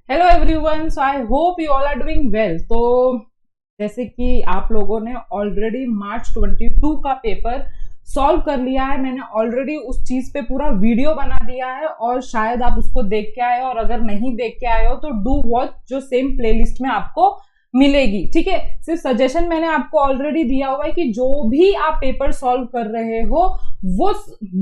Hello everyone, so I hope you all are doing well. तो जैसे कि आप लोगों ने ऑलरेडी मार्च 22 का पेपर सॉल्व कर लिया है, मैंने ऑलरेडी उस चीज पे पूरा वीडियो बना दिया है और शायद आप उसको देख के आए हो, और अगर नहीं देख के आए हो तो डू वॉच, जो सेम प्लेलिस्ट में आपको मिलेगी। ठीक है, सिर्फ सजेशन मैंने आपको ऑलरेडी दिया हुआ है कि जो भी आप पेपर सॉल्व कर रहे हो वो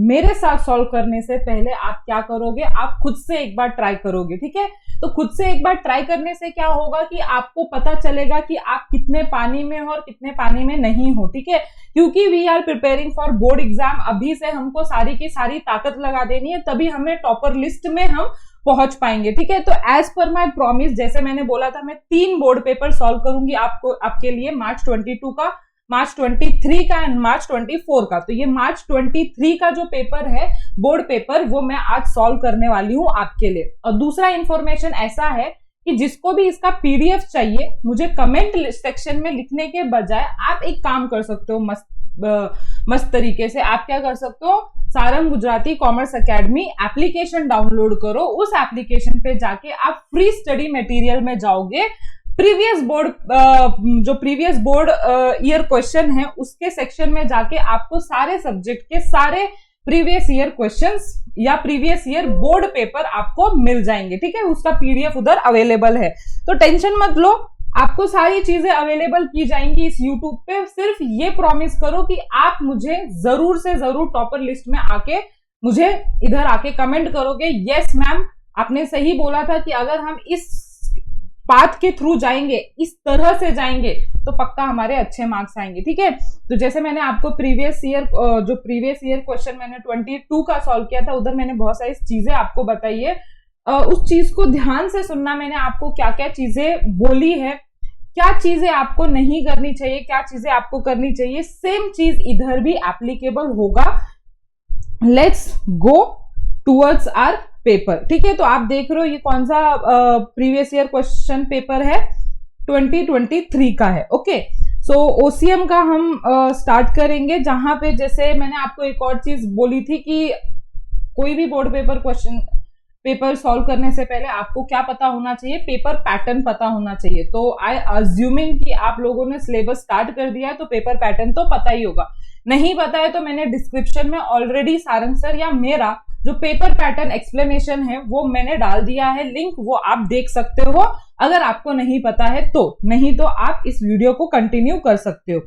मेरे साथ सॉल्व करने से पहले आप क्या करोगे, आप खुद से एक बार ट्राई करोगे। ठीक है, तो खुद से एक बार ट्राई करने से क्या होगा कि आपको पता चलेगा कि आप कितने पानी में हो और कितने पानी में नहीं हो। ठीक है, क्योंकि we are preparing for board exam, अभी से हमको सारी की सारी ताकत लगा देनी है, तभी हमें टॉपर लिस्ट में हम पहुंच पाएंगे। ठीक है, तो एज पर माय प्रॉमिस, जैसे मैंने बोला था, मैं 3 बोर्ड पेपर सॉल्व करूंगी आपके लिए, मार्च 22 का, मार्च 23 का एंड मार्च 24 का। तो ये मार्च 23 का जो पेपर है बोर्ड पेपर, वो मैं आज सॉल्व करने वाली हूं आपके लिए। और दूसरा इंफॉर्मेशन ऐसा है कि जिसको भी इसका पीडीएफ चाहिए, मुझे कमेंट सेक्शन में लिखने के बजाय आप एक काम कर सकते हो मस्त तरीके से। आप क्या कर सकते हो, Sarang Gujarati commerce academy application download करो, उस एप्लीकेशन पे जाके आप फ्री स्टडी मटेरियल में जाओगे, प्रीवियस बोर्ड ईयर क्वेश्चन है उसके सेक्शन में जाके आपको सारे सब्जेक्ट के सारे प्रीवियस ईयर क्वेश्चंस या प्रीवियस ईयर बोर्ड पेपर आपको मिल जाएंगे। ठीक है, उसका पीडीएफ उधर अवेलेबल है, तो टेंशन मत लो, आपको सारी चीजें अवेलेबल की जाएंगी इस यूट्यूब पे। सिर्फ ये प्रॉमिस करो कि आप मुझे जरूर से जरूर टॉपर लिस्ट में आके मुझे इधर आके कमेंट करोगे, यस मैम आपने सही बोला था कि अगर हम इस पाथ के थ्रू जाएंगे, इस तरह से जाएंगे, तो पक्का हमारे अच्छे मार्क्स आएंगे। ठीक है, तो जैसे मैंने आपको प्रीवियस ईयर क्वेश्चन मैंने 22 का सॉल्व किया था, उधर मैंने बहुत सारी चीजें आपको बताई है, उस चीज को ध्यान से सुनना, मैंने आपको क्या क्या चीजें बोली है, क्या चीजें आपको नहीं करनी चाहिए, क्या चीजें आपको करनी चाहिए, सेम चीज इधर भी एप्लीकेबल होगा। Let's go towards our paper. ठीक है, तो आप देख रहे हो ये कौन सा प्रीवियस ईयर क्वेश्चन पेपर है, 2023 का है। ओके, सो ओसीएम का हम स्टार्ट करेंगे, जहां पे जैसे मैंने आपको एक और चीज बोली थी कि कोई भी बोर्ड पेपर सॉल्व करने से पहले आपको क्या पता होना चाहिए, पेपर पैटर्न पता होना चाहिए। तो आई अज्यूमिंग कि आप लोगों ने सिलेबस स्टार्ट कर दिया है, तो पेपर पैटर्न तो पता ही होगा। नहीं पता है तो मैंने डिस्क्रिप्शन में ऑलरेडी सारंग सर या मेरा जो पेपर पैटर्न एक्सप्लेनेशन है वो मैंने डाल दिया है, लिंक वो आप देख सकते हो अगर आपको नहीं पता है तो, नहीं तो आप इस वीडियो को कंटिन्यू कर सकते हो।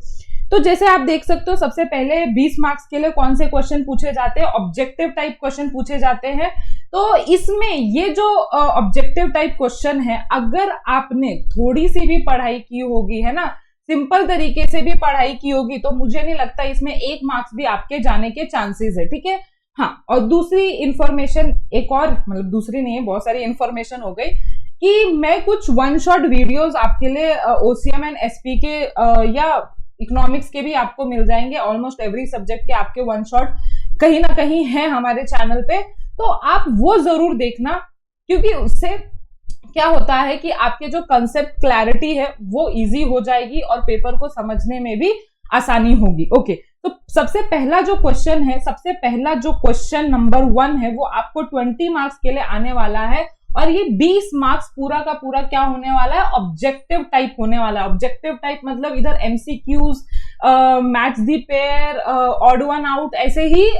तो जैसे आप देख सकते हो, सबसे पहले 20 मार्क्स के लिए कौन से क्वेश्चन पूछे जाते हैं, ऑब्जेक्टिव टाइप क्वेश्चन पूछे जाते हैं। तो इसमें ये जो ऑब्जेक्टिव टाइप क्वेश्चन है, अगर आपने थोड़ी सी भी पढ़ाई की होगी, है ना, सिंपल तरीके से भी पढ़ाई की होगी, तो मुझे नहीं लगता इसमें 1 मार्क्स भी आपके जाने के चांसेस है। ठीक है, हाँ, और दूसरी इंफॉर्मेशन, एक और, मतलब दूसरी नहीं है, बहुत सारी इंफॉर्मेशन हो गई कि मैं कुछ 1 शॉट वीडियोस आपके लिए ओसीएम एंड एसपी के या इकोनॉमिक्स के भी आपको मिल जाएंगे, ऑलमोस्ट एवरी सब्जेक्ट के आपके 1 शॉट कहीं ना कहीं है हमारे चैनल पे, तो आप वो जरूर देखना, क्योंकि उससे क्या होता है कि आपके जो कंसेप्ट क्लैरिटी है वो इजी हो जाएगी और पेपर को समझने में भी आसानी होगी। ओके, तो सबसे पहला जो क्वेश्चन नंबर 1 है वो आपको 20 मार्क्स के लिए आने वाला है, और ये 20 मार्क्स पूरा का पूरा क्या होने वाला है, ऑब्जेक्टिव टाइप होने वाला है। ऑब्जेक्टिव टाइप मतलब इधर MCQs, match the pair, odd one out, ऐसे ही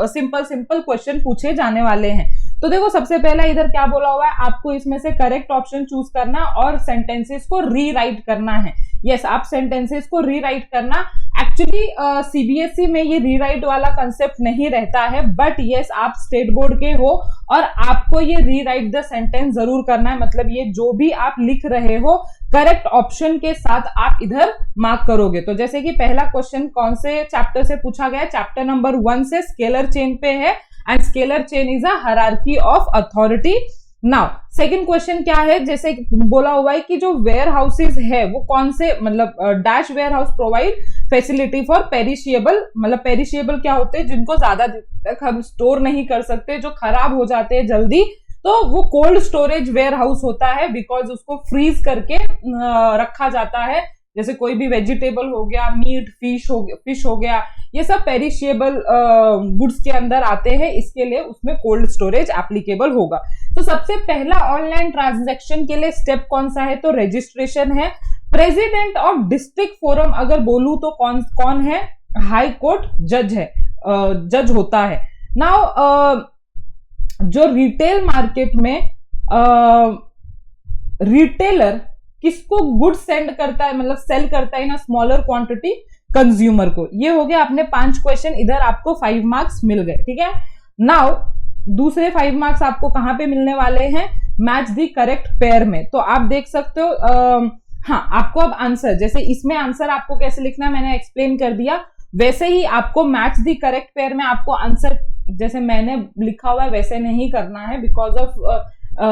सिंपल क्वेश्चन पूछे जाने वाले हैं। तो देखो, सबसे पहला इधर क्या बोला हुआ है, आपको इसमें से करेक्ट ऑप्शन चूज करना और सेंटेंसेस को रीराइट करना है। यस, आप सेंटेंसेस को रीराइट करना। एक्चुअली सीबीएसई में ये रीराइट वाला कंसेप्ट नहीं रहता है, बट यस, आप स्टेट बोर्ड के हो और आपको ये रीराइट द सेंटेंस जरूर करना है। मतलब ये जो भी आप लिख रहे हो करेक्ट ऑप्शन के साथ आप इधर मार्क करोगे। तो जैसे कि पहला क्वेश्चन कौन से चैप्टर से पूछा गया, चैप्टर नंबर 1 से, स्केलर चेन पे है, and scalar chain is a hierarchy of authority. Now second question क्या है, जैसे बोला हुआ है कि जो वेयर हाउसेज है वो कौन से, मतलब dash warehouse provide facility for perishable, मतलब पेरिशिएबल क्या होते हैं, जिनको ज्यादा तक हम स्टोर नहीं कर सकते, जो खराब हो जाते हैं जल्दी, तो वो कोल्ड स्टोरेज वेयर हाउस होता है, बिकॉज उसको फ्रीज करके रखा जाता है। जैसे कोई भी वेजिटेबल हो गया, मीट, फिश हो गया, ये सब पेरिशेबल गुड्स के अंदर आते हैं, इसके लिए उसमें कोल्ड स्टोरेज एप्लीकेबल होगा। तो सबसे पहला ऑनलाइन ट्रांजैक्शन के लिए स्टेप कौन सा है, तो रजिस्ट्रेशन है। प्रेसिडेंट ऑफ डिस्ट्रिक्ट फोरम अगर बोलूं तो कौन है, हाई कोर्ट जज है, जज होता है। नाउ जो रिटेल मार्केट में रिटेलर किसको गुड सेंड करता है, मतलब सेल करता है ना स्मॉलर क्वांटिटी, कंज्यूमर को। ये हो गया आपने 5 क्वेश्चन, इधर आपको 5 मार्क्स मिल गए, ठीक है। नाउ दूसरे 5 मार्क्स आपको कहां पे मिलने वाले हैं, मैच द करेक्ट पेयर में। तो आप देख सकते हो हाँ, आपको अब आंसर, जैसे इसमें आंसर आपको कैसे लिखना है मैंने एक्सप्लेन कर दिया, वैसे ही आपको मैच द करेक्ट पेयर में आपको आंसर जैसे मैंने लिखा हुआ है वैसे नहीं करना है, बिकॉज ऑफ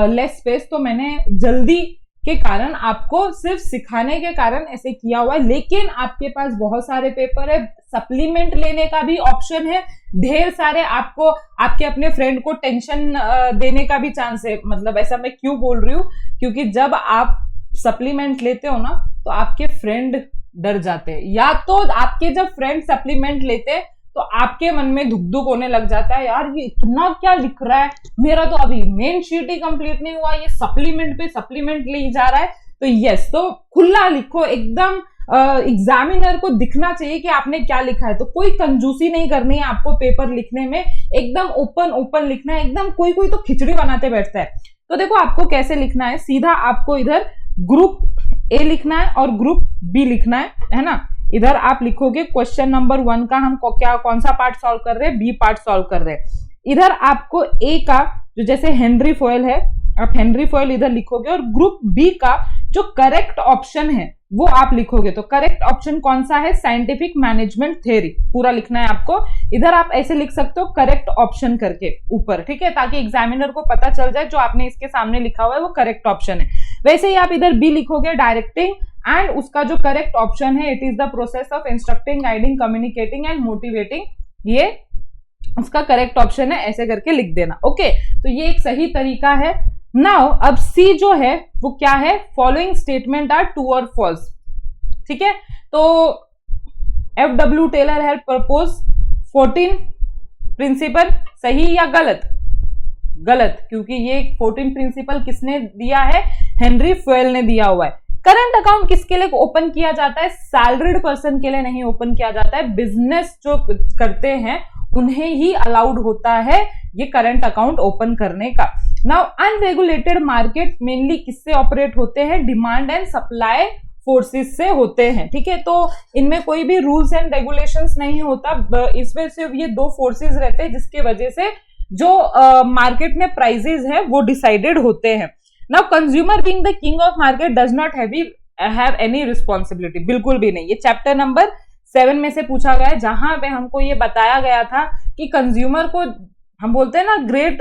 लेस स्पेस। तो मैंने जल्दी के कारण आपको सिर्फ सिखाने के कारण ऐसे किया हुआ है, लेकिन आपके पास बहुत सारे पेपर है, सप्लीमेंट लेने का भी ऑप्शन है, ढेर सारे। आपको आपके अपने फ्रेंड को टेंशन देने का भी चांस है। मतलब ऐसा मैं क्यों बोल रही हूँ, क्योंकि जब आप सप्लीमेंट लेते हो ना तो आपके फ्रेंड डर जाते हैं, या तो आपके जब फ्रेंड सप्लीमेंट लेते हैं तो आपके मन में धुक धुक होने लग जाता है, यार ये इतना क्या लिख रहा है, मेरा तो अभी मेन शीट ही कंप्लीट नहीं हुआ, ये सप्लीमेंट पे सप्लीमेंट ले जा रहा है। तो यस, तो खुला लिखो एकदम, एग्जामिनर को दिखना चाहिए कि आपने क्या लिखा है। तो कोई कंजूसी नहीं करनी है आपको पेपर लिखने में, एकदम ओपन लिखना है एकदम। कोई तो खिचड़ी बनाते बैठता है। तो देखो आपको कैसे लिखना है, सीधा आपको इधर ग्रुप ए लिखना है और ग्रुप बी लिखना है ना। इधर आप लिखोगे क्वेश्चन नंबर 1 का हम कौन सा पार्ट सॉल्व कर रहे हैं, बी पार्ट सॉल्व कर रहे हैं। इधर आपको ए का जो जैसे हेनरी फॉयल है, आप हेनरी फॉयल इधर लिखोगे, और ग्रुप बी का जो करेक्ट ऑप्शन है वो आप लिखोगे। तो करेक्ट ऑप्शन कौन सा है, साइंटिफिक मैनेजमेंट थ्योरी, पूरा लिखना है आपको। इधर आप ऐसे लिख सकते हो करेक्ट ऑप्शन करके ऊपर, ठीक है, ताकि एग्जामिनर को पता चल जाए जो आपने इसके सामने लिखा हुआ है वो करेक्ट ऑप्शन है। वैसे ही आप इधर बी लिखोगे, डायरेक्टिंग, एंड उसका जो करेक्ट ऑप्शन है, it is the process of instructing, guiding, communicating and motivating, ये उसका करेक्ट ऑप्शन है, ऐसे करके लिख देना। ओके, तो ये एक सही तरीका है। नाउ अब सी जो है वो क्या है, फॉलोइंग स्टेटमेंट आर ट्रू और फॉल्स, ठीक है। तो F.W. Taylor had propose 14 principal, सही या गलत, गलत, क्योंकि ये 14 प्रिंसिपल किसने दिया है, हेनरी फॉयल ने दिया हुआ है। करंट अकाउंट किसके लिए ओपन किया जाता है, सैलरीड पर्सन के लिए नहीं ओपन किया जाता है, बिजनेस जो करते हैं उन्हें ही अलाउड होता है ये करंट अकाउंट ओपन करने का। नाउ अनरेगुलेटेड मार्केट मेनली किससे ऑपरेट होते हैं, डिमांड एंड सप्लाई फोर्सेस से होते हैं, ठीक है। तो इनमें कोई भी रूल्स एंड रेगुलेशंस नहीं होता, इसमें सिर्फ ये 2 फोर्सेस रहते हैं जिसके वजह से जो मार्केट में प्राइसेस है वो डिसाइडेड होते हैं। Now consumer being the king of market does not have any responsibility, बिल्कुल भी नहीं। ये चैप्टर नंबर 7 में से पूछा गया है, जहां पे हमको ये बताया गया था कि कंज्यूमर को, हम बोलते हैं ना, great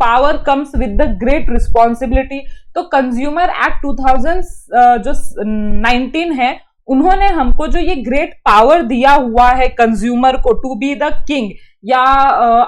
power comes with the great responsibility. तो कंज्यूमर एक्ट 2019 है, उन्होंने हमको जो ये ग्रेट पावर दिया हुआ है कंज्यूमर को टू बी द किंग, या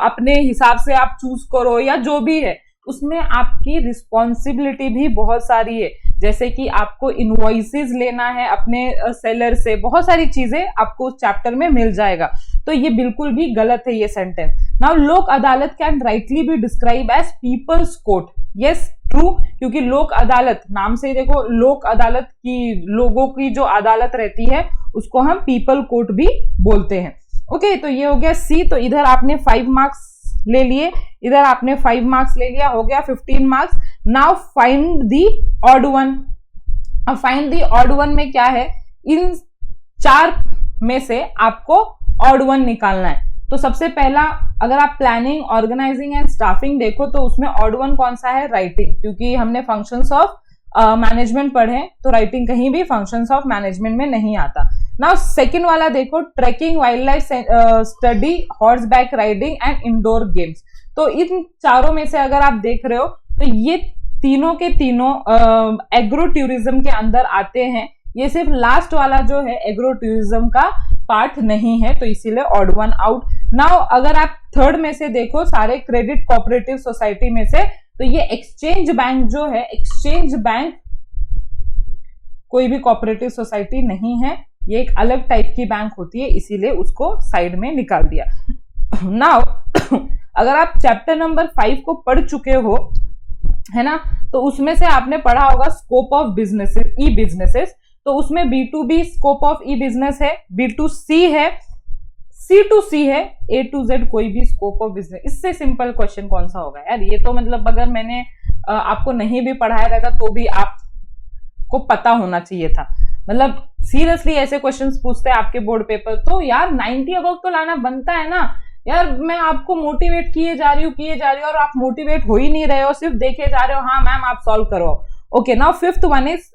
अपने हिसाब से आप चूज करो या जो भी है, उसमें आपकी रिस्पॉन्सिबिलिटी भी बहुत सारी है। जैसे कि आपको इनवॉइसेस लेना है अपने सेलर से, बहुत सारी चीजें आपको उस चैप्टर में मिल जाएगा। तो ये बिल्कुल भी गलत है ये sentence. Now Lok Adalat can rightly be describe as people's court, yes true, क्योंकि लोक अदालत नाम से ही देखो, लोक अदालत की, लोगों की जो अदालत रहती है उसको हम पीपल कोर्ट भी बोलते हैं। ओके, तो ये हो गया सी। तो इधर आपने 5 मार्क्स ले लिए, इधर आपने 5 मार्क्स ले लिया, हो गया 15 marks. Now find the odd one. अब फाइंड दी ऑड वन में क्या है, इन 4 में से आपको ऑड वन निकालना है। तो सबसे पहला, अगर आप प्लानिंग, ऑर्गेनाइजिंग एंड स्टाफिंग देखो तो उसमें ऑड वन कौन सा है, राइटिंग, क्योंकि हमने फंक्शंस ऑफ मैनेजमेंट पढ़े, तो राइटिंग कहीं भी फंक्शंस ऑफ मैनेजमेंट में नहीं आता। नाउ सेकंड वाला देखो, trekking, wildlife study, horseback riding and indoor games. तो इन चारों में से अगर आप देख रहे हो तो ये तीनों के तीनों एग्रो टूरिज्म के अंदर आते हैं। ये सिर्फ लास्ट वाला जो है एग्रो टूरिज्म का पार्ट नहीं है, तो इसीलिए ऑड वन आउट। नाउ अगर आप थर्ड में से देखो, सारे क्रेडिट कोऑपरेटिव सोसाइटी में से, तो ये एक्सचेंज बैंक जो है, एक्सचेंज बैंक कोई भी कोऑपरेटिव सोसाइटी नहीं है, ये एक अलग टाइप की बैंक होती है, इसीलिए उसको साइड में निकाल दिया। नाउ अगर आप चैप्टर नंबर 5 को पढ़ चुके हो है ना। तो उसमें से आपने पढ़ा होगा scope of businesses, E businesses, तो उसमें B2B scope of E business है, B2C है, C2C है, A to Z कोई भी स्कोप ऑफ बिजनेस। इससे सिंपल क्वेश्चन कौन सा होगा यार? ये तो मतलब अगर मैंने आपको नहीं भी पढ़ाया रहता तो भी आपको पता होना चाहिए था। मतलब सीरियसली ऐसे क्वेश्चंस पूछते हैं आपके बोर्ड पेपर, तो यार 90 अबव तो लाना बनता है ना यार। मैं आपको मोटिवेट किए जा रही हूँ और आप मोटिवेट हो ही नहीं रहे हो, सिर्फ देखे जा रहे हो, हाँ मैम आप सॉल्व करो। Okay, now fifth one is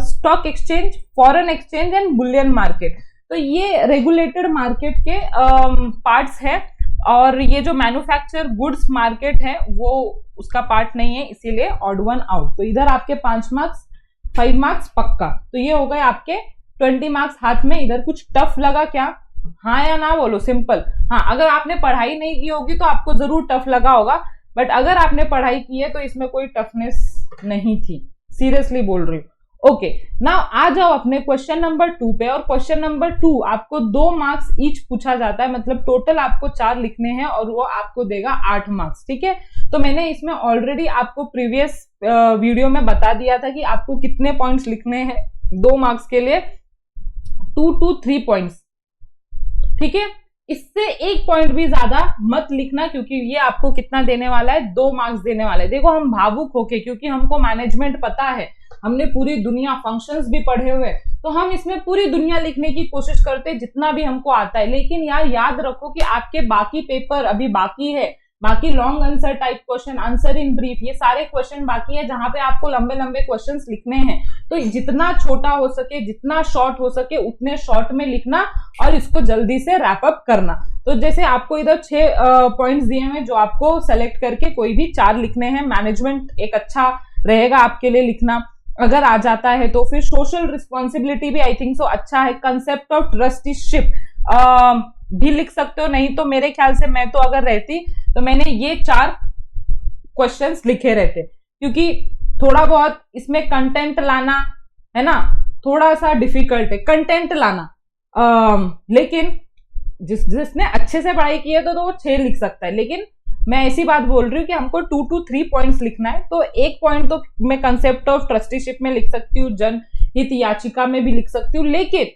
stock exchange, foreign exchange and Boolean market. तो ये रेगुलेटेड मार्केट के पार्ट्स है, और ये जो मैन्युफैक्चर गुड्स मार्केट है वो उसका पार्ट नहीं है, इसीलिए ऑड वन आउट। तो इधर आपके 5 मार्क्स, 5 मार्क्स पक्का। तो ये हो गए आपके 20 मार्क्स हाथ में। इधर कुछ टफ लगा क्या? हाँ या ना बोलो, सिंपल। हाँ, अगर आपने पढ़ाई नहीं की होगी तो आपको जरूर टफ लगा होगा, बट अगर आपने पढ़ाई की है तो इसमें कोई टफनेस नहीं थी, सीरियसली बोल रही हूँ। ओके, नाउ आ जाओ अपने क्वेश्चन नंबर 2 पे। और क्वेश्चन नंबर 2 आपको 2 मार्क्स ईच पूछा जाता है, मतलब टोटल आपको 4 लिखने हैं और वो आपको देगा 8 मार्क्स। ठीक है, तो मैंने इसमें ऑलरेडी आपको प्रीवियस वीडियो में बता दिया था कि आपको कितने पॉइंट्स लिखने हैं 2 मार्क्स के लिए, 2 to 3 पॉइंट्स। ठीक है, इससे 1 पॉइंट भी ज्यादा मत लिखना, क्योंकि ये आपको कितना देने वाला है? 2 मार्क्स देने वाला है। देखो हम भावुक होके, क्योंकि हमको मैनेजमेंट पता है, हमने पूरी दुनिया फंक्शंस भी पढ़े हुए, तो हम इसमें पूरी दुनिया लिखने की कोशिश करते हैं जितना भी हमको आता है। लेकिन यार याद रखो कि आपके बाकी पेपर अभी बाकी है, बाकी long answer type question, answer in brief, ये सारे क्वेश्चन बाकी है जहां पे आपको लंबे लंबे क्वेश्चंस लिखने हैं। तो जितना छोटा हो सके, जितना शॉर्ट हो सके, उतने शॉर्ट में लिखना और इसको जल्दी से रैप अप करना। तो जैसे आपको इधर 6 पॉइंट्स दिए हैं जो आपको सेलेक्ट करके कोई भी 4 लिखने हैं। मैनेजमेंट एक अच्छा रहेगा आपके लिए लिखना, अगर आ जाता है तो। फिर सोशल रिस्पॉन्सिबिलिटी भी आई थिंक सो अच्छा है। कंसेप्ट ऑफ ट्रस्टीशिप भी लिख सकते हो, नहीं तो मेरे ख्याल से मैं तो अगर रहती तो मैंने ये 4 क्वेश्चंस लिखे रहते, क्योंकि थोड़ा बहुत इसमें कंटेंट लाना है ना, थोड़ा सा डिफिकल्ट है कंटेंट लाना। लेकिन जिसने अच्छे से पढ़ाई की है तो वो 6 लिख सकता है। लेकिन मैं ऐसी बात बोल रही हूँ कि हमको 2 to 3 पॉइंट्स लिखना है, तो 1 पॉइंट तो मैं कंसेप्ट ऑफ ट्रस्टीशिप में लिख सकती हूँ, जनहित याचिका में भी लिख सकती हूँ, लेकिन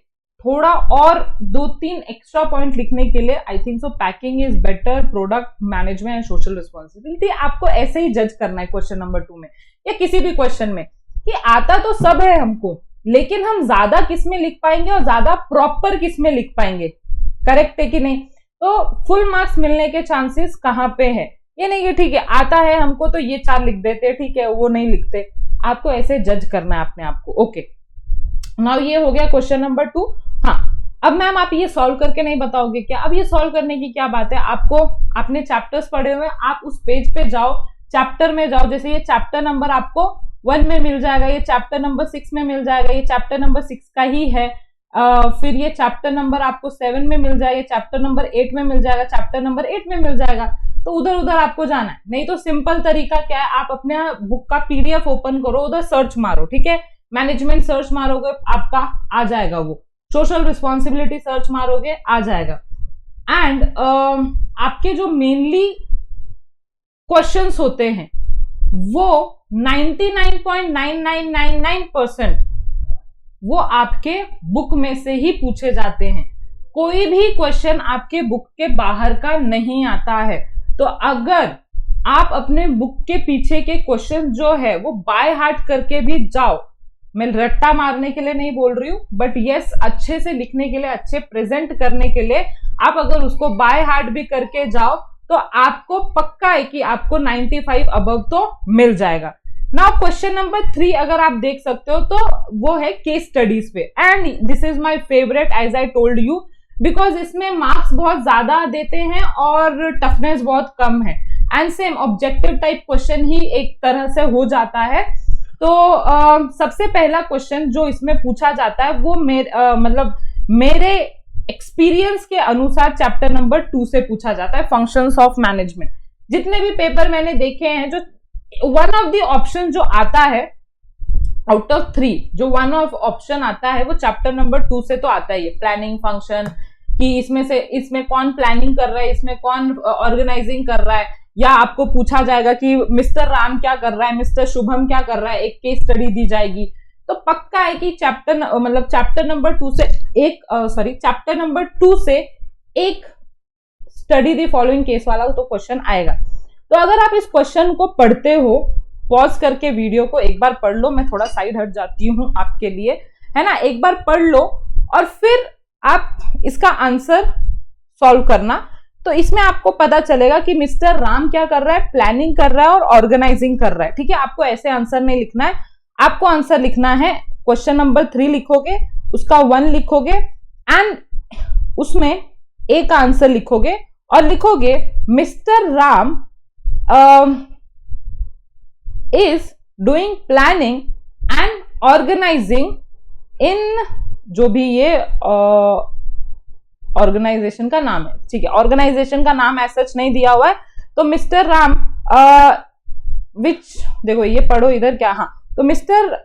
थोड़ा और 2-3 एक्स्ट्रा पॉइंट लिखने के लिए I think so packing is better, product management and social responsibility. आपको ऐसे ही जज करना है क्वेश्चन नंबर 2 में या किसी भी क्वेश्चन में, कि आता तो सब है हमको, लेकिन हम ज्यादा किस में लिख पाएंगे और ज्यादा प्रॉपर किस में लिख पाएंगे, करेक्ट है कि नहीं। तो फुल मार्क्स मिलने के चांसेस कहां पे है? ये नहीं कि ठीक है आता है हमको तो ये 4 लिख देते, ठीक है वो नहीं लिखते। आपको ऐसे जज करना है अपने आप को। ओके, नाउ ये हो गया क्वेश्चन नंबर 2। हाँ, अब मैम आप ये सॉल्व करके नहीं बताओगे क्या? अब ये सॉल्व करने की क्या बात है, आपको आपने चैप्टर्स पढ़े हुए, आप उस पेज पे जाओ, चैप्टर में जाओ। जैसे ये चैप्टर नंबर आपको 1 में मिल जाएगा, ये चैप्टर नंबर 6 में मिल जाएगा, ये चैप्टर नंबर 6 का ही है। फिर ये चैप्टर नंबर आपको 7 में मिल जाएगा, चैप्टर नंबर 8 में मिल जाएगा, चैप्टर नंबर 8 में मिल जाएगा। तो उधर उधर आपको जाना है। नहीं तो सिंपल तरीका क्या है, आप अपने बुक का PDF ओपन करो, उधर सर्च मारो, ठीक है, मैनेजमेंट सर्च मारोगे आपका आ जाएगा, वो सोशल रिस्पॉन्सिबिलिटी सर्च मारोगे आ जाएगा। एंड आपके जो मेनली क्वेश्चंस होते हैं वो 99.9999% वो आपके बुक में से ही पूछे जाते हैं। कोई भी क्वेश्चन आपके बुक के बाहर का नहीं आता है। तो अगर आप अपने बुक के पीछे के क्वेश्चन जो है वो बाय हार्ट करके भी जाओ, मैं रट्टा मारने के लिए नहीं बोल रही हूं, बट यस अच्छे से लिखने के लिए, अच्छे प्रेजेंट करने के लिए आप अगर उसको बाय हार्ट भी करके जाओ तो आपको पक्का है कि आपको 95 अबव तो मिल जाएगा। नाउ क्वेश्चन नंबर 3 अगर आप देख सकते हो तो वो है केस स्टडीज पे, and this is my favourite as I told you, because इसमें मार्क्स बहुत ज्यादा देते हैं और टफनेस बहुत कम है, and same objective type question ही एक तरह से हो जाता है। तो सबसे पहला क्वेश्चन जो इसमें पूछा जाता है वो मेरे एक्सपीरियंस के अनुसार चैप्टर नंबर 2 से पूछा जाता है, फंक्शंस ऑफ मैनेजमेंट। जितने भी पेपर मैंने देखे हैं, जो वन ऑफ द ऑप्शन जो आता है आउट ऑफ 3, जो वन ऑफ ऑप्शन आता है वो चैप्टर नंबर 2 से तो आता ही है। प्लानिंग फंक्शन कि इसमें कौन प्लानिंग कर रहा है, इसमें कौन ऑर्गेनाइजिंग कर रहा है, या आपको पूछा जाएगा कि मिस्टर राम क्या कर रहा है, मिस्टर शुभम क्या कर रहा है, एक केस स्टडी दी जाएगी। तो पक्का है कि चैप्टर नंबर 2 से एक स्टडी द फॉलोइंग केस वाला तो क्वेश्चन आएगा। तो अगर आप इस क्वेश्चन को पढ़ते हो, पॉज करके वीडियो को एक बार पढ़ लो, मैं थोड़ा साइड हट जाती हूं आपके लिए, है ना, एक बार पढ़ लो और फिर आप इसका आंसर सॉल्व करना। तो इसमें आपको पता चलेगा कि मिस्टर राम क्या कर रहा है, प्लानिंग कर रहा है और ऑर्गेनाइजिंग कर रहा है। ठीक है, आपको ऐसे आंसर नहीं लिखना है, आपको आंसर लिखना है क्वेश्चन नंबर 3 लिखोगे, उसका 1 लिखोगे एंड उसमें एक आंसर लिखोगे और लिखोगे Mr Ram is doing planning and organising in, जो भी ये ऑर्गेनाइजेशन का नाम है, ठीक है, ऑर्गेनाइजेशन का नाम ऐसा सच नहीं दिया हुआ है। तो मिस्टर राम विच, देखो ये पढ़ो इधर क्या, हाँ, तो mister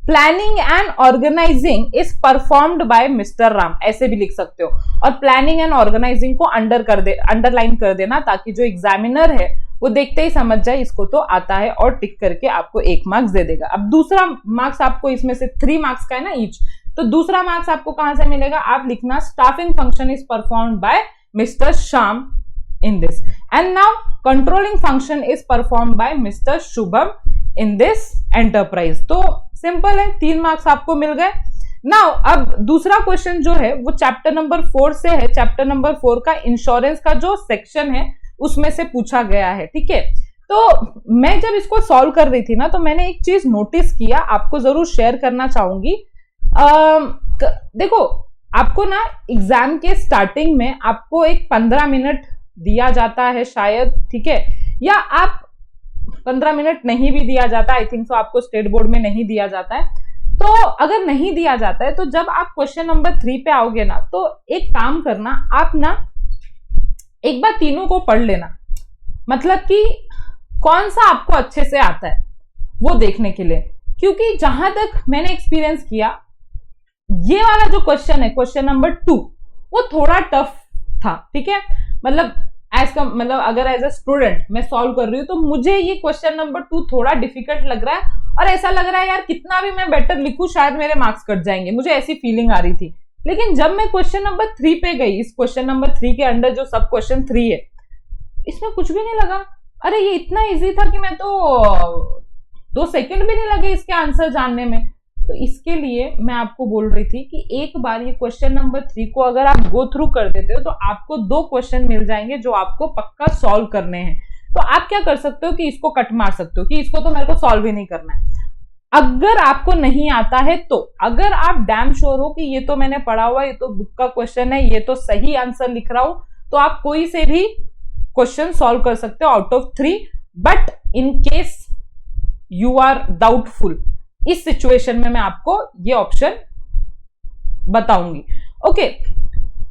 planning and organising is performed by mister Ram, ऐसे भी लिख सकते हो। और प्लानिंग एंड ऑर्गेनाइजिंग को अंडरलाइन कर देना, ताकि जो एग्जामिनर है वो देखते ही समझ जाए इसको तो आता है, और टिक करके आपको 1 मार्क्स दे देगा। अब दूसरा मार्क्स आपको इसमें से 3 मार्क्स का है ना ईच, तो दूसरा मार्क्स आपको कहां से मिलेगा, आप लिखना staffing function is performed by mister Shyam in this, and now controlling function is performed by mister Shubham in this enterprise. तो सिंपल है, 3 मार्क्स आपको मिल गए। नाउ अब दूसरा क्वेश्चन जो है वो चैप्टर नंबर 4 से है। चैप्टर नंबर 4 का इंश्योरेंस का जो सेक्शन है उसमें से पूछा गया है। ठीक है, तो मैं जब इसको सॉल्व कर रही थी ना, तो मैंने एक चीज नोटिस किया, आपको जरूर शेयर करना चाहूंगी। देखो, आपको ना एग्जाम के स्टार्टिंग में आपको एक 15 मिनट दिया जाता है शायद, ठीक है, या आप 15 मिनट नहीं भी दिया जाता, आई थिंक सो आपको स्टेट बोर्ड में नहीं दिया जाता है। तो अगर नहीं दिया जाता है तो जब आप क्वेश्चन नंबर 3 पे आओगे ना, तो एक काम करना, आप ना एक बार तीनों को पढ़ लेना, मतलब कि कौन सा आपको अच्छे से आता है वो देखने के लिए। क्योंकि जहां तक मैंने एक्सपीरियंस किया, ये वाला जो क्वेश्चन है, क्वेश्चन नंबर 2, वो थोड़ा टफ था। ठीक है, मतलब अगर एज अ स्टूडेंट मैं सॉल्व कर रही हूँ तो मुझे ये क्वेश्चन नंबर 2 थोड़ा डिफिकल्ट लग रहा है, और ऐसा लग रहा है यार कितना भी मैं बेटर लिखूं शायद मेरे मार्क्स कट जाएंगे, मुझे ऐसी फीलिंग आ रही थी। लेकिन जब मैं क्वेश्चन नंबर 3 पे गई, इस क्वेश्चन नंबर 3 के अंडर जो सब क्वेश्चन 3 है, इसमें कुछ भी नहीं लगा। अरे ये इतना इजी था कि मैं तो 2 सेकंड भी नहीं लगे इसके आंसर जानने में। तो इसके लिए मैं आपको बोल रही थी कि एक बार ये क्वेश्चन नंबर 3 को अगर आप गो थ्रू कर देते हो तो आपको 2 क्वेश्चन मिल जाएंगे जो आपको पक्का सॉल्व करने हैं। तो आप क्या कर सकते हो कि इसको कट मार सकते हो कि इसको तो मेरे को सॉल्व ही नहीं करना है। अगर आपको नहीं आता है तो, अगर आप डैम श्योर हो कि ये तो मैंने पढ़ा हुआ, ये तो बुक का क्वेश्चन है, ये तो सही आंसर लिख रहा हूं, तो आप कोई से भी क्वेश्चन सॉल्व कर सकते हो out of 3। But in case you are doubtful, इस सिचुएशन में मैं आपको ये ऑप्शन बताऊंगी। ओके,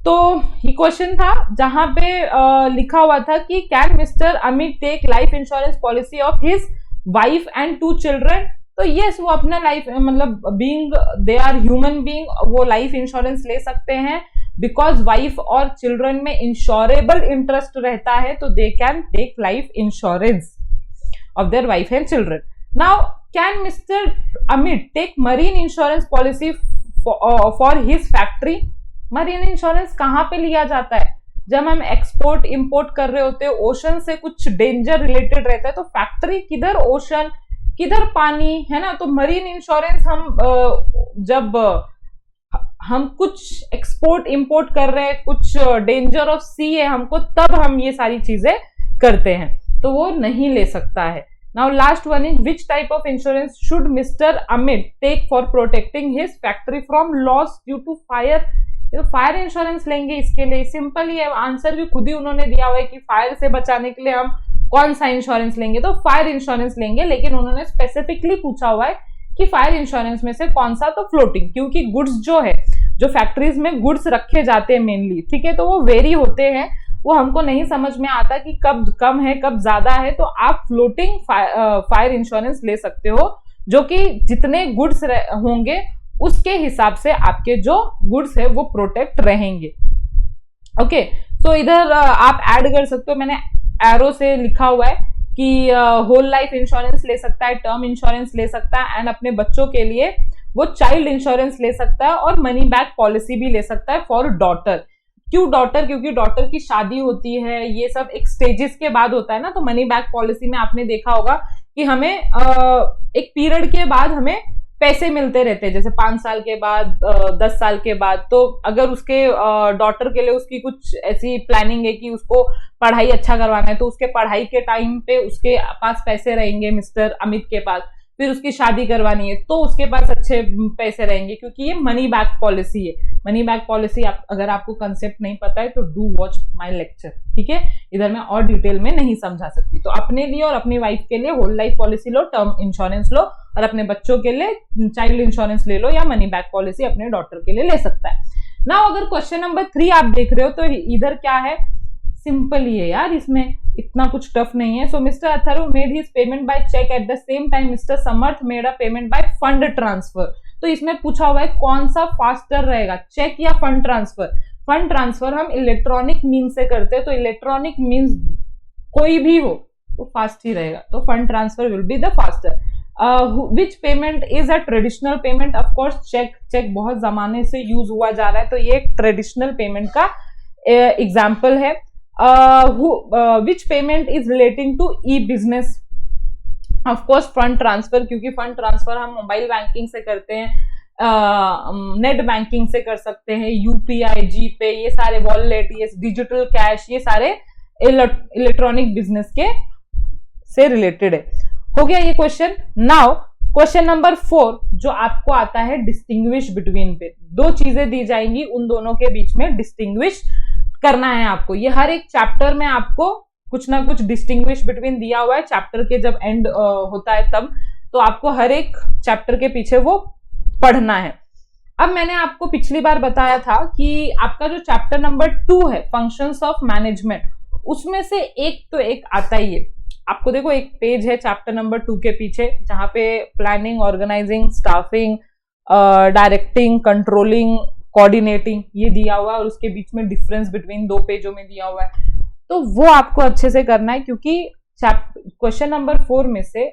तो ये क्वेश्चन था जहां पे लिखा हुआ था कि can mister Amit take life insurance policy of his wife and 2 children. तो यस, वो अपना लाइफ, मतलब being they are human being, वो लाइफ इंश्योरेंस ले सकते हैं, बिकॉज वाइफ और चिल्ड्रन में इंश्योरेबल इंटरेस्ट रहता है, तो they can take life insurance of their wife and children. Now can mister Amit take marine insurance policy for his factory. Marine insurance कहां पे लिया जाता है? जब हम एक्सपोर्ट इंपोर्ट कर रहे होते हैं, ओशन से कुछ डेंजर रिलेटेड रहता है, तो फैक्ट्री किधर ओशन किधर पानी, है ना। तो मरीन इंश्योरेंस हम जब हम कुछ एक्सपोर्ट इंपोर्ट कर रहे हैं, कुछ डेंजर ऑफ सी है हमको, तब हम ये सारी चीजें करते हैं, तो वो नहीं ले सकता है। Now last one is which type of insurance should mister Amit take for protecting his factory from loss due to fire. तो फायर इंश्योरेंस लेंगे इसके लिए, सिंपल ही है, आंसर भी खुद ही उन्होंने दिया हुआ है कि फायर से बचाने के लिए हम कौन सा इंश्योरेंस लेंगे, तो फायर इंश्योरेंस लेंगे। लेकिन उन्होंने स्पेसिफिकली पूछा हुआ है कि फायर इंश्योरेंस में से कौन सा, तो फ्लोटिंग, क्योंकि गुड्स जो है, जो फैक्ट्रीज में गुड्स रखे जाते हैं मेनली, ठीक है, तो वो वेरी होते हैं, वो हमको नहीं समझ में आता कि कब कम है कब ज्यादा है, तो आप फ्लोटिंग फायर इंश्योरेंस ले सकते हो, जो कि जितने गुड्स होंगे उसके हिसाब से आपके जो गुड्स है वो प्रोटेक्ट रहेंगे। ओके, तो इधर आप ऐड कर सकते हो, मैंने एरो से लिखा हुआ है कि होल लाइफ इंश्योरेंस ले सकता है, टर्म इंश्योरेंस ले सकता है, एंड अपने बच्चों के लिए वो चाइल्ड इंश्योरेंस ले सकता है और मनी बैक पॉलिसी भी ले सकता है फॉर डॉटर। क्यों डॉटर? क्योंकि डॉटर की शादी होती है, ये सब एक स्टेजेस के बाद होता है ना। तो मनी बैक पॉलिसी में आपने देखा होगा कि हमें एक पीरियड के बाद हमें पैसे मिलते रहते हैं, जैसे 5 साल के बाद, 10 साल के बाद। तो अगर उसके डॉटर के लिए उसकी कुछ ऐसी प्लानिंग है कि उसको पढ़ाई अच्छा करवाना है, तो उसके पढ़ाई के टाइम पे उसके पास पैसे रहेंगे मिस्टर अमित के पास, फिर उसकी शादी करवानी है तो उसके पास अच्छे पैसे रहेंगे, क्योंकि ये मनी बैक पॉलिसी है। मनी बैक पॉलिसी अगर आपको कंसेप्ट नहीं पता है तो डू वॉच माय लेक्चर, ठीक है। इधर मैं और डिटेल में नहीं समझा सकती। तो अपने लिए और अपनी वाइफ के लिए होल लाइफ पॉलिसी लो, टर्म इंश्योरेंस लो, और अपने बच्चों के लिए चाइल्ड इंश्योरेंस ले लो, या मनी बैक पॉलिसी अपने डॉटर के लिए ले सकता है ना। अगर क्वेश्चन नंबर 3 आप देख रहे हो तो इधर क्या है, सिंपल ही है यार, इसमें इतना कुछ टफ नहीं है। So Mr Atharv made his payment by cheque, at the same time Mr Samarth made a payment by fund transfer. तो इसमें पूछा हुआ है कौन सा फास्टर रहेगा, चेक या फंड ट्रांसफर। फंड ट्रांसफर हम इलेक्ट्रॉनिक मीन से करते हैं, तो इलेक्ट्रॉनिक मीन्स कोई भी हो तो फास्ट ही रहेगा, तो fund transfer will be the faster. Which payment is a traditional payment? Of course cheque बहुत जमाने से यूज हुआ जा रहा है, तो ये एक ट्रेडिशनल पेमेंट का एग्जाम्पल है। which payment is relating to e-business? Of course fund transfer, क्योंकि फंड ट्रांसफर हम मोबाइल बैंकिंग से करते हैं, नेट बैंकिंग से कर सकते हैं, यूपीआई, जीपे, ये सारे वॉलेट, ये डिजिटल कैश, ये सारे इलेक्ट्रॉनिक बिजनेस के से रिलेटेड है। हो गया ये क्वेश्चन। नाउ क्वेश्चन नंबर 4 जो आपको आता है डिस्टिंग्विश बिटवीन पे। 2 चीजें दी जाएंगी, उन दोनों के बीच में डिस्टिंग्विश करना है आपको। ये हर एक चैप्टर में आपको कुछ ना कुछ डिस्टिंग्विश बिटवीन दिया हुआ है, चैप्टर के जब एंड होता है तब, तो आपको हर एक चैप्टर के पीछे वो पढ़ना है। अब मैंने आपको पिछली बार बताया था कि आपका जो चैप्टर नंबर 2 है फंक्शंस ऑफ मैनेजमेंट, उसमें से एक आता ही है। आपको देखो एक पेज है चैप्टर नंबर 2 के पीछे, जहां पे planning, organising, staffing, directing, controlling, coordinating ये दिया हुआ है, और उसके बीच में डिफरेंस बिटवीन 2 पेजों में दिया हुआ है। तो वो आपको अच्छे से करना है, क्योंकि क्वेश्चन नंबर 4 में से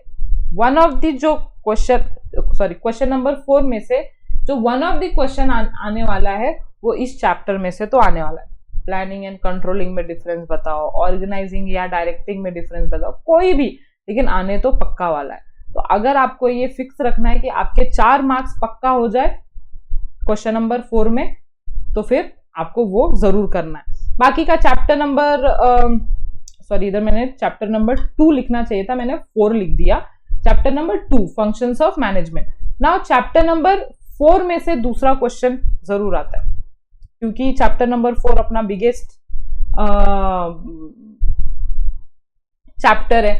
वन ऑफ द जो क्वेश्चन नंबर 4 में से जो वन ऑफ द क्वेश्चन आने वाला है वो इस चैप्टर में से तो आने वाला है। प्लानिंग एंड कंट्रोलिंग में डिफरेंस बताओ, ऑर्गेनाइजिंग या डायरेक्टिंग में डिफरेंस बताओ, कोई भी, लेकिन आने तो पक्का वाला है। तो अगर आपको ये फिक्स रखना है कि आपके 4 मार्क्स पक्का हो जाए क्वेश्चन नंबर 4 में, तो फिर आपको वो जरूर करना है। बाकी का चैप्टर नंबर इधर मैंने चैप्टर नंबर 2 लिखना चाहिए था, मैंने 4 लिख दिया। Chapter number 2 functions of management. Now chapter number 4 में से दूसरा क्वेश्चन जरूर आता है, क्योंकि चैप्टर नंबर 4 अपना बिगेस्ट चैप्टर है,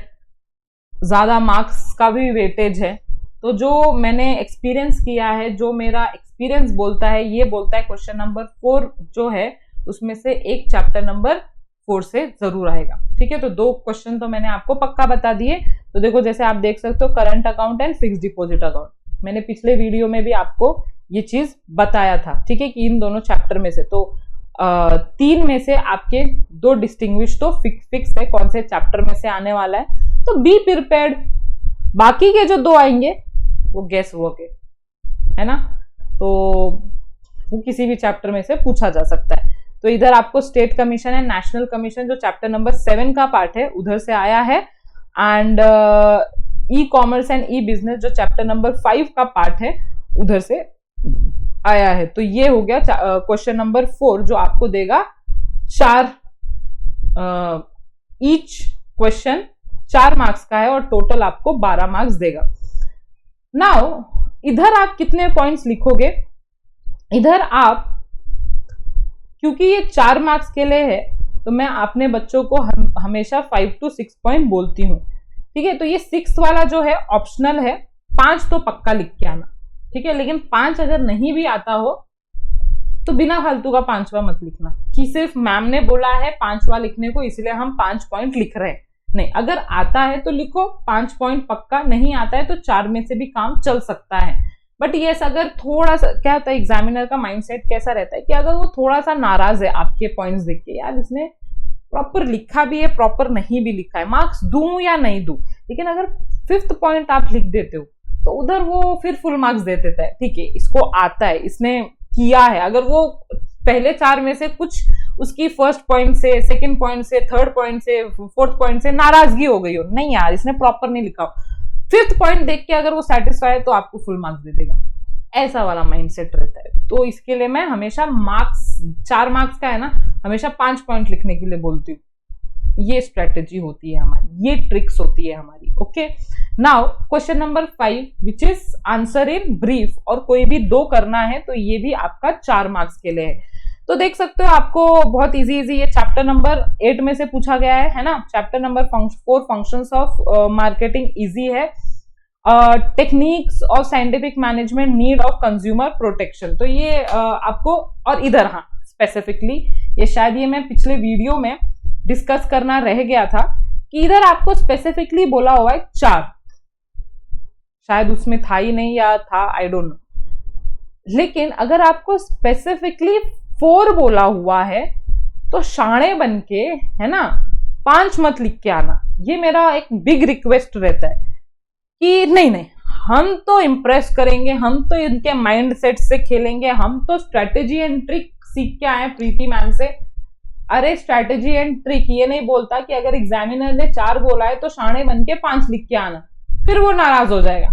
ज्यादा मार्क्स का भी वेटेज है। तो जो मैंने एक्सपीरियंस किया है, जो मेरा एक्सपीरियंस बोलता है, ये बोलता है क्वेश्चन नंबर 4 जो है उसमें से एक चैप्टर नंबर 4 से जरूर आएगा, ठीक है। तो 2 क्वेश्चन तो मैंने आपको पक्का बता दिए। तो देखो जैसे आप देख सकते हो current account and fix deposit account, मैंने पिछले वीडियो में भी आपको ये चीज बताया था, ठीक है, कि इन दोनों चैप्टर में से तो 3 में से आपके 2 डिस्टिंग्विश तो फिक्स है कौन से चैप्टर में से आने वाला है। तो बी प्रिपेयर्ड, बाकी के जो 2 आएंगे वो गेस वर्क है ना, तो वो किसी भी चैप्टर में से पूछा जा सकता है। तो इधर आपको state commission and national commission जो चैप्टर नंबर 7 का पार्ट है उधर से आया है, and e commerce and E business जो चैप्टर नंबर 5 का पार्ट है उधर से आया है। तो ये हो गया क्वेश्चन नंबर 4 जो आपको देगा 4 ईच क्वेश्चन 4 मार्क्स का है, और टोटल आपको 12 मार्क्स देगा। नाउ इधर आप कितने पॉइंट्स लिखोगे? इधर आप, क्योंकि ये 4 मार्क्स के लिए है, तो मैं अपने बच्चों को हमेशा 5 to 6 पॉइंट बोलती हूँ, ठीक है। तो ये 6 वाला जो है ऑप्शनल है, 5 तो पक्का लिख के आना, ठीक है। लेकिन 5 अगर नहीं भी आता हो तो बिना फालतू का 5वां मत लिखना कि सिर्फ मैम ने बोला है 5वां लिखने को इसलिए हम 5 पॉइंट लिख रहे हैं। नहीं, अगर आता है तो लिखो 5 पॉइंट पक्का, नहीं आता है तो 4 में से भी काम चल सकता है। बट ये अगर थोड़ा सा, क्या होता है एग्जामिनर का माइंडसेट कैसा रहता है कि अगर वो थोड़ा सा नाराज है आपके पॉइंट्स देख के, यार इसने प्रॉपर लिखा भी है, प्रॉपर नहीं भी लिखा है, मार्क्स दूं या नहीं दूं, लेकिन अगर 5th पॉइंट आप लिख देते हो तो उधर वो फिर फुल मार्क्स दे देता है। ठीक है, इसको आता है, इसने किया है। अगर वो पहले 4 में से कुछ उसकी फर्स्ट पॉइंट से, सेकंड पॉइंट से, थर्ड पॉइंट से, फोर्थ पॉइंट से नाराजगी हो गई हो, नहीं यार इसने प्रॉपर नहीं लिखा, 5th पॉइंट देख के अगर वो सेटिस्फाई है तो आपको फुल मार्क्स दे देगा, ऐसा वाला माइंडसेट रहता है। तो इसके लिए मैं हमेशा मार्क्स 4 मार्क्स का है ना, हमेशा 5 पॉइंट लिखने के लिए बोलती हूँ। ये स्ट्रेटेजी होती है हमारी, ये ट्रिक्स होती है हमारी। Okay, now question number 5 which is answer in brief, और कोई भी 2 करना है तो ये भी आपका 4 मार्क्स के लिए है। तो देख सकते हो आपको बहुत इजी ये चैप्टर नंबर 8 में से पूछा गया है ना। Chapter number 4 functions of marketing easy है। Techniques of scientific management, need of consumer protection, तो ये आपको, और इधर हाँ स्पेसिफिकली ये शायद ये मैं पिछले वीडियो में डिस्कस करना रह गया था कि इधर आपको स्पेसिफिकली बोला हुआ है 4, शायद उसमें था ही नहीं या था, आई डोंट नो, लेकिन अगर आपको स्पेसिफिकली 4 बोला हुआ है तो शाणे बन के, है ना, 5 मत लिख के आना। ये मेरा एक बिग रिक्वेस्ट रहता है कि नहीं हम तो इम्प्रेस करेंगे, हम तो इनके माइंड सेट से खेलेंगे, हम तो स्ट्रेटेजी एंड ट्रिक सीख के आए प्रीति मैम से। अरे स्ट्रेटेजी एंड ट्रिक ये नहीं बोलता कि अगर एग्जामिनर ने 4 बोला है तो शाणे बन के 5 लिख के आना, फिर वो नाराज हो जाएगा।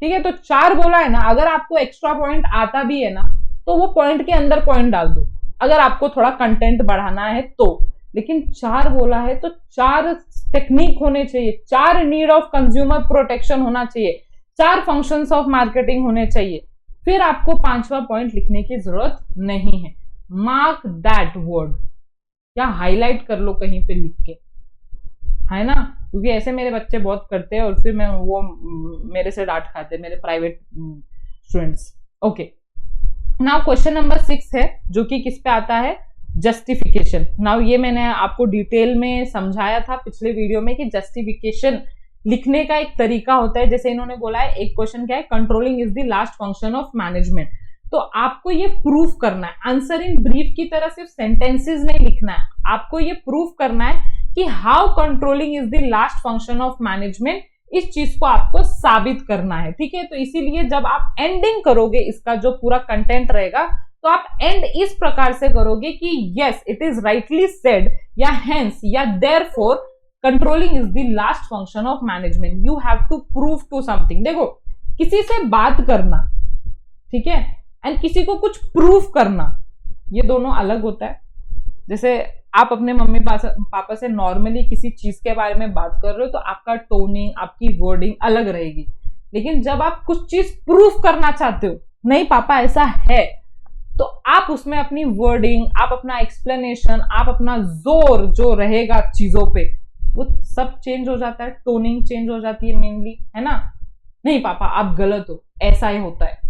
ठीक है, तो 4 बोला है ना, अगर आपको एक्स्ट्रा पॉइंट आता भी है ना तो वो पॉइंट के अंदर पॉइंट डाल दो, अगर आपको थोड़ा कंटेंट बढ़ाना है तो। लेकिन 4 बोला है तो 4 टेक्निक होने चाहिए, 4 नीड ऑफ कंज्यूमर प्रोटेक्शन होना चाहिए, 4 फंक्शंस ऑफ मार्केटिंग होने चाहिए, फिर आपको 5वां पॉइंट लिखने की जरूरत नहीं है। मार्क दैट वर्ड या हाईलाइट कर लो कहीं पे लिख के, है ना, क्योंकि ऐसे मेरे बच्चे बहुत करते हैं और फिर मैं वो मेरे से डांट खाते हैं, मेरे private students. Okay, now question number 6 है जो कि किस पे आता है, जस्टिफिकेशन। नाउ ये मैंने आपको डिटेल में समझाया था पिछले वीडियो में कि जस्टिफिकेशन लिखने का एक तरीका होता है। जैसे इन्होंने बोला है, एक क्वेश्चन क्या है, controlling is the last function of management, तो आपको ये प्रूफ करना है। आंसर इन ब्रीफ की तरह सिर्फ सेंटेंसेस नहीं लिखना है, आपको ये प्रूफ करना है कि how controlling is the last function of management, इस चीज को आपको साबित करना है। ठीक है, तो इसीलिए जब आप एंडिंग करोगे, इसका जो पूरा कंटेंट रहेगा, तो आप एंड इस प्रकार से करोगे कि yes it is rightly said, या हेंस, या therefore controlling is the last function of management. You have to prove to something. देखो, किसी से बात करना, ठीक है, एंड किसी को कुछ प्रूफ करना, ये दोनों अलग होता है। जैसे आप अपने मम्मी पापा से नॉर्मली किसी चीज के बारे में बात कर रहे हो तो आपका टोनिंग, आपकी वर्डिंग अलग रहेगी, लेकिन जब आप कुछ चीज प्रूफ करना चाहते हो, नहीं पापा ऐसा है, तो आप उसमें अपनी वर्डिंग, आप अपना एक्सप्लेनेशन, आप अपना जोर जो रहेगा चीजों पे, वो सब चेंज हो जाता है, टोनिंग चेंज हो जाती है मेनली, है ना। नहीं पापा आप गलत हो, ऐसा ही होता है।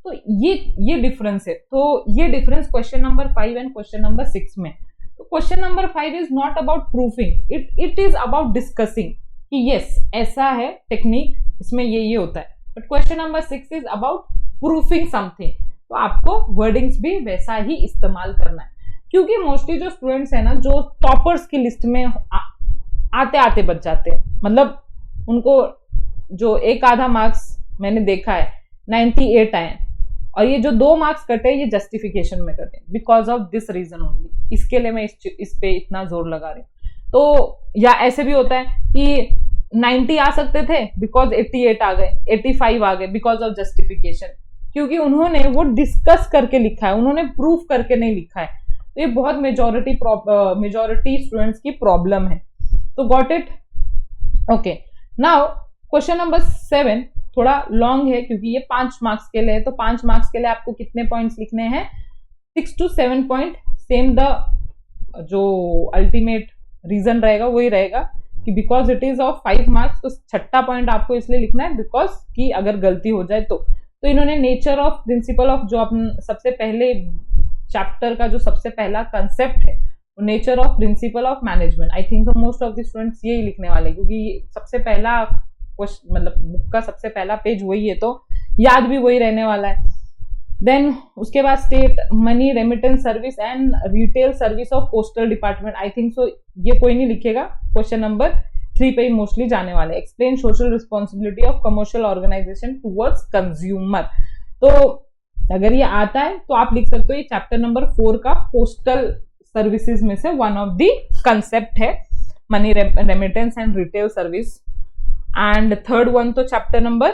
तो ये डिफरेंस है। तो ये difference question number 5 and question number 6 में। तो question number 5 is not about proofing, it is about discussing कि यस ऐसा है टेक्निक, इसमें ये होता है। But question number 6 is about proofing something, तो आपको वर्डिंग्स भी वैसा ही इस्तेमाल करना है। क्योंकि मोस्टली जो स्टूडेंट्स है ना, जो टॉपर्स की लिस्ट में आते आते बच जाते हैं, मतलब उनको जो एक आधा मार्क्स मैंने देखा है 98 आए, और ये जो 2 मार्क्स कटे ये जस्टिफिकेशन में कटे, because of this reason only. इसके लिए मैं इस पे इतना जोर लगा रही हूँ। तो या ऐसे भी होता है कि 90 आ सकते थे बिकॉज 88 आ गए, 85 आ गए बिकॉज ऑफ जस्टिफिकेशन, क्योंकि उन्होंने वो डिस्कस करके लिखा है, उन्होंने प्रूफ करके नहीं लिखा है। तो ये बहुत मेजॉरिटी स्टूडेंट्स की प्रॉब्लम है। तो got it. Okay, now question number 7 थोड़ा लॉन्ग है क्योंकि ये 5 मार्क्स के लिए है। तो 5 मार्क्स के लिए आपको कितने पॉइंट्स लिखने हैं, 6 to 7 पॉइंट। सेम द जो अल्टीमेट रीजन रहेगा वही रहेगा कि because it is of 5 marks, तो 6ठा पॉइंट आपको इसलिए लिखना है बिकॉज कि अगर गलती हो जाए तो इन्होंने नेचर ऑफ प्रिंसिपल ऑफ, जो अपन सबसे पहले चैप्टर का जो सबसे पहला कंसेप्ट है, nature of principle of management, I think most of the students यही लिखने वाले, क्योंकि सबसे पहला मतलब बुक का सबसे पहला पेज वही है, तो याद भी वही रहने वाला है। देन उसके बाद state money remittance service and retail service of postal department, I think so ये कोई नहीं लिखेगा, क्वेश्चन नंबर 3 पे ही मोस्टली जाने वाले। Explain social responsibility of commercial organisation towards consumer, तो अगर ये आता है तो आप लिख सकते हो ये चैप्टर नंबर 4 का पोस्टल सर्विसेज में से वन ऑफ द कंसेप्ट है, money remittance and retail service. And third one तो चैप्टर नंबर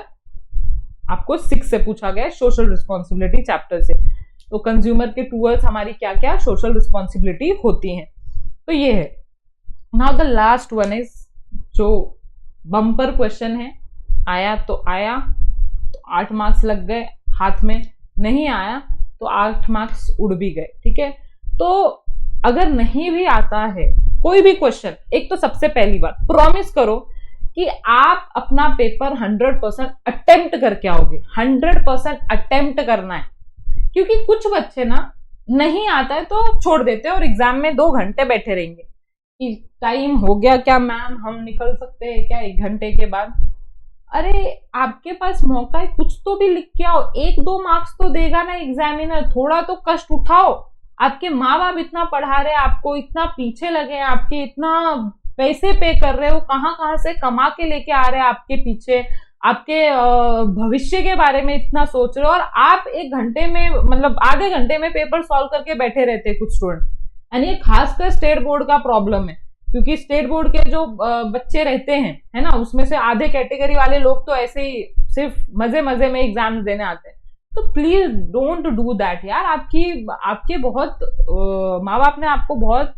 आपको 6 से पूछा गया है, सोशल रिस्पॉन्सिबिलिटी चैप्टर से। तो कंज्यूमर के टूवर्ड्स हमारी क्या क्या सोशल रिस्पॉन्सिबिलिटी होती हैं, तो ये है। Now the last one is जो बम्पर क्वेश्चन है, आया तो 8 मार्क्स लग गए हाथ में, नहीं आया तो 8 मार्क्स उड़ भी गए, ठीक है। तो अगर नहीं भी आता है कोई भी क्वेश्चन, एक तो सबसे पहली बात प्रॉमिस करो कि आप अपना पेपर 100% अटेम्प्ट करके आओगे, 100% अटेम्प्ट करना है, क्योंकि कुछ बच्चे ना नहीं आता है तो छोड़ देते हैं और एग्जाम में 2 घंटे बैठे रहेंगे कि टाइम हो गया क्या मैम, हम निकल सकते हैं क्या 1 घंटे के बाद। अरे आपके पास मौका है, कुछ तो भी लिख के आओ, 1-2 मार्क्स तो देगा ना एग्जामिनर, थोड़ा तो कष्ट उठाओ। आपके माँ बाप इतना पढ़ा रहे हैं, आपको इतना पीछे लगे, आपके इतना पैसे पे कर रहे हो, कहाँ से कमा के लेके आ रहे हैं आपके पीछे, आपके भविष्य के बारे में इतना सोच रहे हो, और आप 1 घंटे में मतलब आधे घंटे में पेपर सॉल्व करके बैठे रहते हैं कुछ स्टूडेंट। यानी ये खासकर स्टेट बोर्ड का प्रॉब्लम है, क्योंकि स्टेट बोर्ड के जो बच्चे रहते हैं, है ना, उसमें से आधे कैटेगरी वाले लोग तो ऐसे ही सिर्फ मजे मजे में एग्जाम देने आते हैं। तो प्लीज डोंट डू दैट यार। आपके बहुत माँ बाप ने आपको बहुत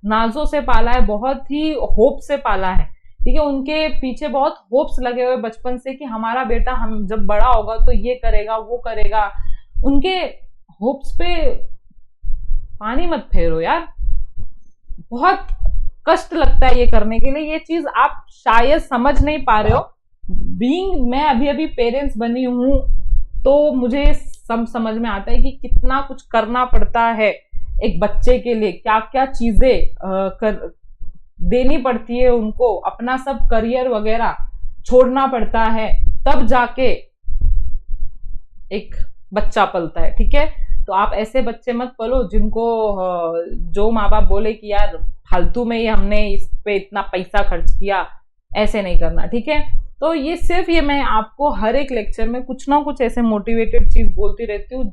नाजों से पाला है, बहुत ही होप से पाला है, ठीक है। उनके पीछे बहुत होप्स लगे हुए बचपन से कि हमारा बेटा हम जब बड़ा होगा तो ये करेगा वो करेगा। उनके होप्स पे पानी मत फेरो यार, बहुत कष्ट लगता है ये करने के लिए। ये चीज आप शायद समझ नहीं पा रहे हो। मैं अभी पेरेंट्स बनी हूं तो मुझे समझ में आता है कि कितना कुछ करना पड़ता है एक बच्चे के लिए, क्या क्या चीजें देनी पड़ती है उनको, अपना सब करियर वगैरह छोड़ना पड़ता है, तब जाके एक बच्चा पलता है, ठीक है। तो आप ऐसे बच्चे मत पलो जिनको जो माँ बाप बोले कि यार फालतू में ही हमने इस पे इतना पैसा खर्च किया, ऐसे नहीं करना, ठीक है। तो ये सिर्फ ये मैं आपको हर एक लेक्चर में कुछ ना कुछ ऐसे मोटिवेटेड चीज बोलती रहती हूँ,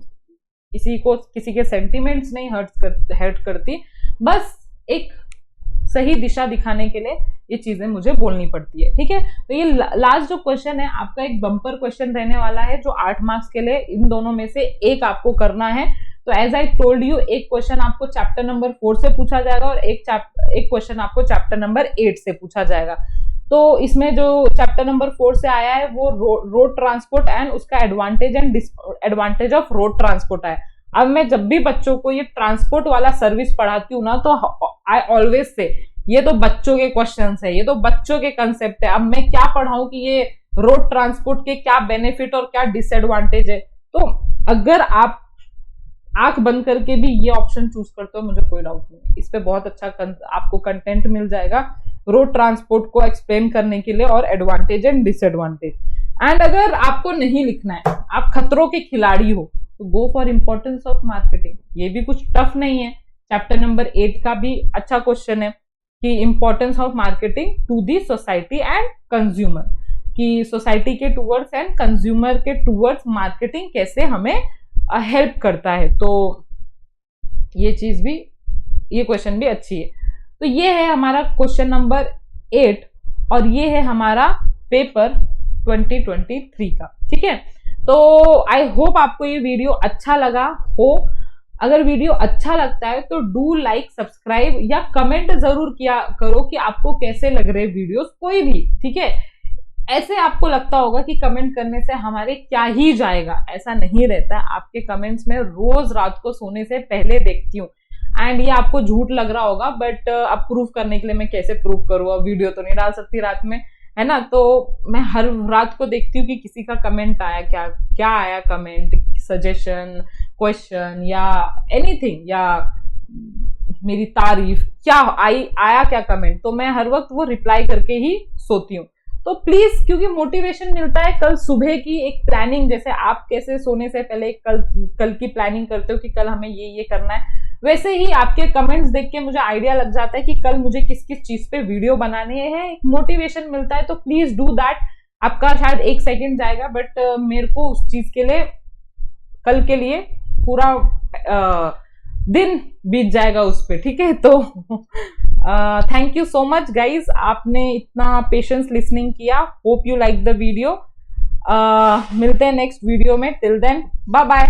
किसी के सेंटिमेंट्स नहीं हर्ट करती, बस एक सही दिशा दिखाने के लिए ये चीजें मुझे बोलनी पड़ती है, ठीक है। तो ये लास्ट जो क्वेश्चन है आपका एक बम्पर क्वेश्चन रहने वाला है, जो 8 मार्क्स के लिए इन दोनों में से एक आपको करना है। तो एज आई टोल्ड यू, एक क्वेश्चन आपको चैप्टर नंबर 4 से पूछा जाएगा और एक क्वेश्चन आपको चैप्टर नंबर 8 से पूछा जाएगा। तो इसमें जो चैप्टर नंबर 4 से आया है वो रोड ट्रांसपोर्ट एंड उसका एडवांटेज ऑफ रोड ट्रांसपोर्ट है। अब मैं जब भी बच्चों को ये ट्रांसपोर्ट वाला सर्विस पढ़ाती हूँ ना, तो आई ऑलवेज से ये तो बच्चों के क्वेश्चंस है, ये तो बच्चों के कंसेप्ट है। अब मैं क्या पढ़ाऊं कि ये रोड ट्रांसपोर्ट के क्या बेनिफिट और क्या डिसएडवांटेज है। तो अगर आप आंख बंद करके भी ये ऑप्शन चूज करते हो, मुझे कोई डाउट नहीं है, इस पे बहुत अच्छा आपको कंटेंट मिल जाएगा रोड ट्रांसपोर्ट को एक्सप्लेन करने के लिए और एडवांटेज एंड डिसएडवांटेज। एंड अगर आपको नहीं लिखना है, आप खतरों के खिलाड़ी हो, तो go for importance of marketing. ये भी कुछ टफ नहीं है, चैप्टर नंबर 8 का भी अच्छा क्वेश्चन है कि importance of marketing to the society and consumer, कि सोसाइटी के टूवर्ड्स एंड कंज्यूमर के टूवर्ड्स मार्केटिंग कैसे हमें हेल्प करता है। तो ये चीज भी, ये क्वेश्चन भी अच्छी है। तो ये है हमारा क्वेश्चन नंबर 8 और ये है हमारा पेपर 2023 का, ठीक है। तो आई होप आपको ये वीडियो अच्छा लगा हो। अगर वीडियो अच्छा लगता है तो डू लाइक, सब्सक्राइब या कमेंट जरूर किया करो कि आपको कैसे लग रहे वीडियोस, कोई भी, ठीक है। ऐसे आपको लगता होगा कि कमेंट करने से हमारे क्या ही जाएगा, ऐसा नहीं रहता। आपके कमेंट्स में रोज रात को सोने से पहले देखती हूँ एंड ये आपको झूठ लग रहा होगा, बट अब प्रूफ करने के लिए मैं कैसे प्रूफ करूँ, अब वीडियो तो नहीं डाल सकती रात में, है ना। तो मैं हर रात को देखती हूँ कि किसी का कमेंट आया, क्या आया कमेंट, सजेशन, क्वेश्चन या एनीथिंग, या मेरी तारीफ क्या आया क्या कमेंट, तो मैं हर वक्त वो रिप्लाई करके ही सोती हूँ। तो प्लीज, क्योंकि मोटिवेशन मिलता है कल सुबह की एक प्लानिंग, जैसे आप कैसे सोने से पहले कल की प्लानिंग करते हो कि कल हमें ये करना है, वैसे ही आपके कमेंट्स देख के मुझे आइडिया लग जाता है कि कल मुझे किस किस चीज पे वीडियो बनानी है, एक मोटिवेशन मिलता है। तो प्लीज डू दैट। आपका शायद 1 सेकंड जाएगा, बट मेरे को उस चीज के लिए कल के लिए पूरा दिन बीत जाएगा उस पे, ठीक है। तो thank you so much guys, आपने इतना पेशेंस लिसनिंग किया। Hope you like the video. मिलते हैं नेक्स्ट वीडियो में। Till then bye bye.